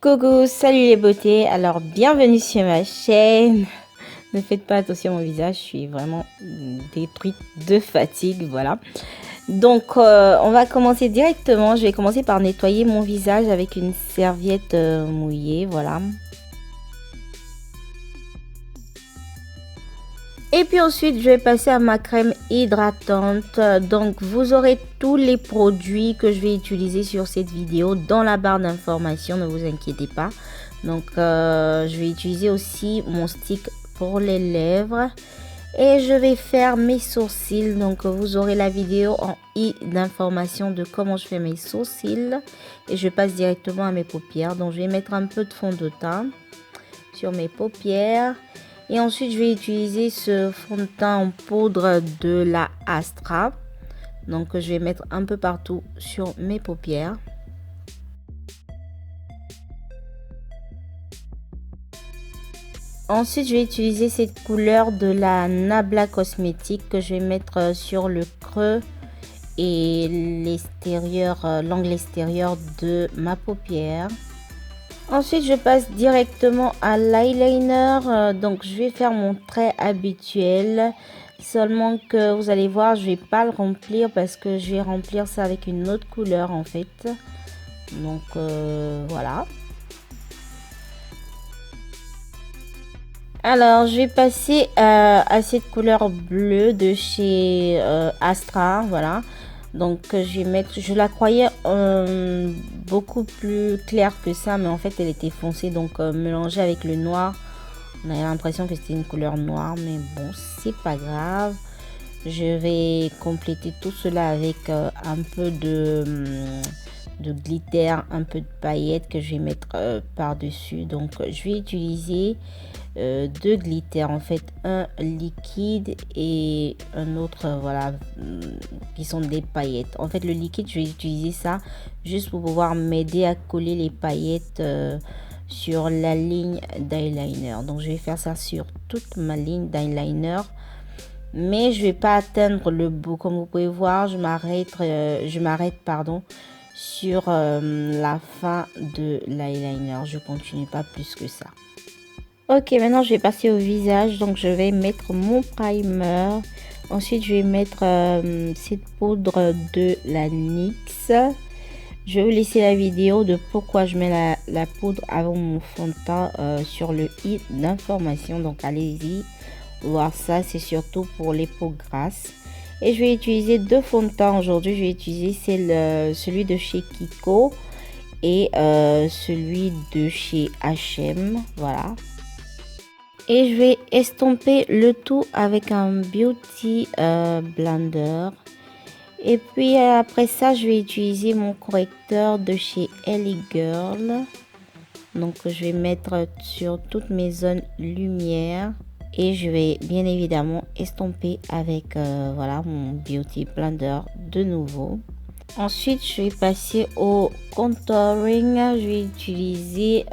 Coucou, salut les beautés, alors bienvenue sur ma chaîne. Ne faites pas attention à mon visage, je suis vraiment détruite de fatigue, voilà. Donc on va commencer directement, je vais commencer par nettoyer mon visage avec une serviette mouillée, voilà. Et puis ensuite, je vais passer à ma crème hydratante. Donc, vous aurez tous les produits que je vais utiliser sur cette vidéo dans la barre d'informations, ne vous inquiétez pas. Donc, je vais utiliser aussi mon stick pour les lèvres. Et je vais faire mes sourcils. Donc, vous aurez la vidéo en i d'informations de comment je fais mes sourcils. Et je passe directement à mes paupières. Donc, je vais mettre un peu de fond de teint sur mes paupières. Et ensuite, je vais utiliser ce fond de teint en poudre de la Astra. Donc, je vais mettre un peu partout sur mes paupières. Ensuite, je vais utiliser cette couleur de la Nabla Cosmétique que je vais mettre sur le creux et l'extérieur, l'angle extérieur de ma paupière. Ensuite, je passe directement à l'eyeliner. Donc, je vais faire mon trait habituel. Seulement que vous allez voir, je vais pas le remplir parce que je vais remplir ça avec une autre couleur en fait. Donc, voilà. Alors, je vais passer à cette couleur bleue de chez Astra. Voilà. Donc je vais mettre, je la croyais beaucoup plus claire que ça, mais en fait elle était foncée, donc mélangée avec le noir, on a l'impression que c'était une couleur noire, mais bon, c'est pas grave. Je vais compléter tout cela avec un peu de glitter, un peu de paillettes que je vais mettre par dessus. Donc je vais utiliser deux glitters, en fait un liquide et un autre, voilà, qui sont des paillettes. En fait le liquide, je vais utiliser ça juste pour pouvoir m'aider à coller les paillettes sur la ligne d'eyeliner. Donc je vais faire ça sur toute ma ligne d'eyeliner, mais je vais pas atteindre le bout. Comme vous pouvez voir, je m'arrête pardon sur la fin de l'eyeliner. Je continue pas plus que ça. Ok, maintenant je vais passer au visage. Donc je vais mettre mon primer. Ensuite je vais mettre cette poudre de la NYX. Je vais vous laisser la vidéo de pourquoi je mets la poudre avant mon fond de teint sur le i d'information. Donc allez-y voir ça, c'est surtout pour les peaux grasses. Et je vais utiliser deux fonds de teint aujourd'hui. Je vais utiliser celui de chez Kiko et celui de chez H&M. Voilà. Et je vais estomper le tout avec un beauty blender. Et puis après ça, je vais utiliser mon correcteur de chez Ellie Girl. Donc je vais mettre sur toutes mes zones lumière. Et je vais bien évidemment estomper avec voilà, mon beauty blender de nouveau. Ensuite, je vais passer au contouring. Je vais utiliser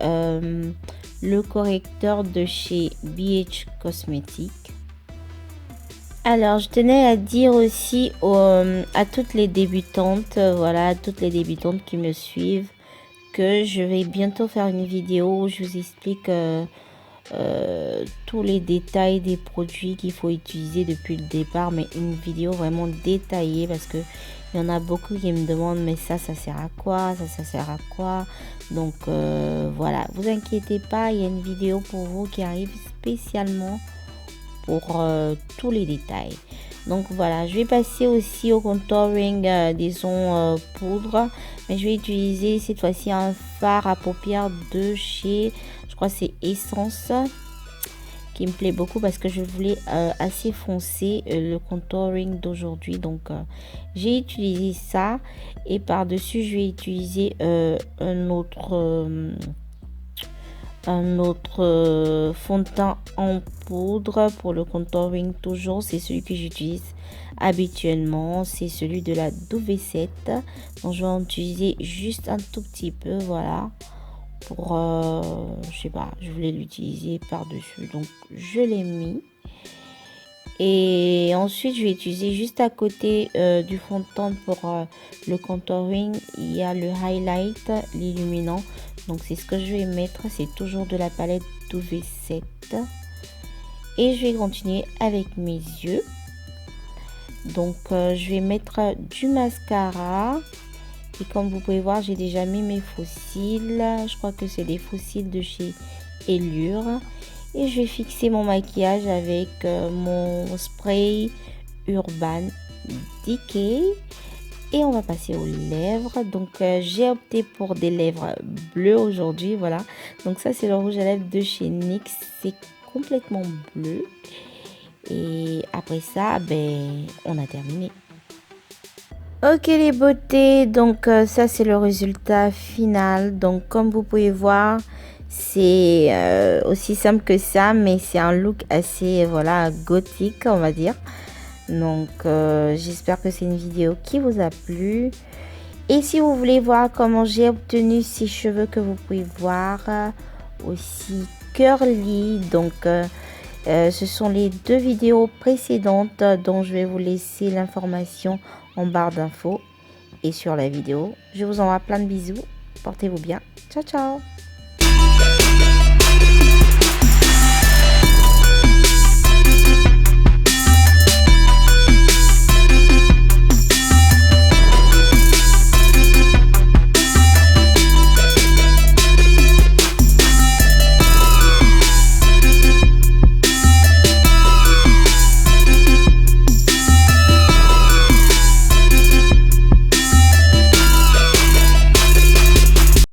le correcteur de chez BH Cosmetics. Alors, je tenais à dire aussi à toutes les débutantes, voilà, à toutes les débutantes qui me suivent, que je vais bientôt faire une vidéo où je vous explique tous les détails des produits qu'il faut utiliser depuis le départ, mais une vidéo vraiment détaillée parce que il y en a beaucoup qui me demandent mais ça sert à quoi, ça sert à quoi. Donc voilà, vous inquiétez pas, il y a une vidéo pour vous qui arrive spécialement pour tous les détails. Donc voilà, je vais passer aussi au contouring disons poudre, mais je vais utiliser cette fois-ci un fard à paupières de chez, je crois c'est Essence, qui me plaît beaucoup parce que je voulais assez foncé le contouring d'aujourd'hui. Donc j'ai utilisé ça et par dessus je vais utiliser un autre fond de teint en poudre pour le contouring. Toujours c'est celui que j'utilise habituellement, c'est celui de la W7. Donc je vais en utiliser juste un tout petit peu, voilà, pour je sais pas, je voulais l'utiliser par dessus, donc je l'ai mis. Et ensuite je vais utiliser juste à côté du fond de teint pour le contouring, il y a le highlight, l'illuminant. Donc c'est ce que je vais mettre, c'est toujours de la palette UV7. Et je vais continuer avec mes yeux. Donc je vais mettre du mascara. Et comme vous pouvez voir, j'ai déjà mis mes faux cils. Je crois que c'est des faux cils de chez Allure. Et je vais fixer mon maquillage avec mon spray Urban Decay. Et on va passer aux lèvres. Donc j'ai opté pour des lèvres bleues aujourd'hui. Voilà. Donc ça c'est le rouge à lèvres de chez NYX. C'est complètement bleu. Et après ça, ben, on a terminé. Ok les beautés, donc ça c'est le résultat final. Donc comme vous pouvez voir, c'est aussi simple que ça, mais c'est un look assez voilà gothique on va dire. Donc j'espère que c'est une vidéo qui vous a plu. Et si vous voulez voir comment j'ai obtenu ces cheveux que vous pouvez voir aussi curly, donc ce sont les deux vidéos précédentes dont je vais vous laisser l'information en barre d'infos et sur la vidéo. Je vous envoie plein de bisous. Portez-vous bien. Ciao, ciao.